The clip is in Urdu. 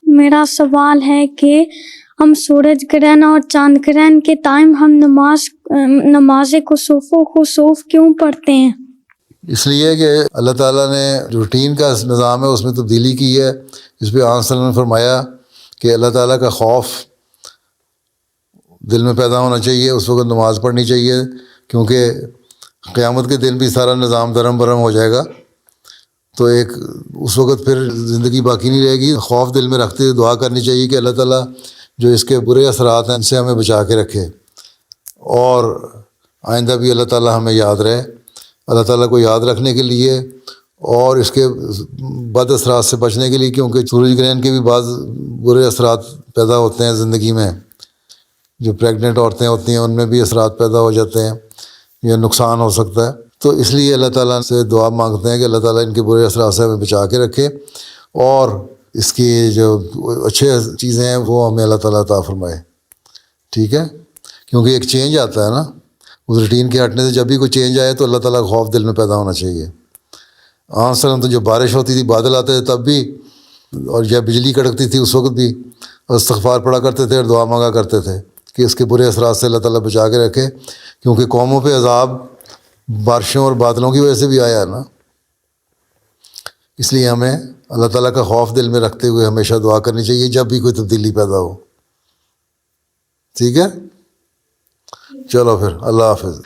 میرا سوال ہے کہ ہم سورج گرہن اور چاند گرہن کے ٹائم ہم نماز کسوف و خسوف کیوں پڑھتے ہیں؟ اس لیے کہ اللہ تعالیٰ نے روٹین کا نظام ہے اس میں تبدیلی کی ہے. اس پہ آن صلی اللہ علیہ وسلم نے فرمایا کہ اللہ تعالیٰ کا خوف دل میں پیدا ہونا چاہیے، اس وقت نماز پڑھنی چاہیے، کیونکہ قیامت کے دن بھی سارا نظام درم برم ہو جائے گا. تو ایک اس وقت پھر زندگی باقی نہیں رہے گی. خوف دل میں رکھتے ہوئے دعا کرنی چاہیے کہ اللہ تعالیٰ جو اس کے برے اثرات ہیں ان سے ہمیں بچا کے رکھے، اور آئندہ بھی اللہ تعالیٰ ہمیں یاد رہے. اللہ تعالیٰ کو یاد رکھنے کے لیے اور اس کے بد اثرات سے بچنے کے لیے، کیونکہ سورج گرہن کے بھی بعض برے اثرات پیدا ہوتے ہیں زندگی میں. جو پریگننٹ عورتیں ہوتی ہیں ان میں بھی اثرات پیدا ہو جاتے ہیں یا نقصان ہو سکتا ہے. تو اس لیے اللہ تعالیٰ سے دعا مانگتے ہیں کہ اللہ تعالیٰ ان کے برے اثرات سے ہمیں بچا کے رکھے، اور اس کی جو اچھے چیزیں ہیں وہ ہمیں اللہ تعالیٰ عطا فرمائے. ٹھیک ہے، کیونکہ ایک چینج آتا ہے نا اس روٹین کے ہٹنے سے. جب بھی کوئی چینج آئے تو اللہ تعالیٰ کا خوف دل میں پیدا ہونا چاہیے. عام تو جو بارش ہوتی تھی، بادل آتے تھے تب بھی، اور جب بجلی کڑکتی تھی اس وقت بھی استغفار پڑھا کرتے تھے اور دعا مانگا کرتے تھے کہ اس کے برے اثرات سے اللہ تعالیٰ بچا کے رکھے. کیونکہ قوموں پہ عذاب بارشوں اور بادلوں کی وجہ سے بھی آیا ہے نا. اس لیے ہمیں اللہ تعالیٰ کا خوف دل میں رکھتے ہوئے ہمیشہ دعا کرنی چاہیے جب بھی کوئی تبدیلی پیدا ہو. ٹھیک ہے، چلو پھر اللہ حافظ.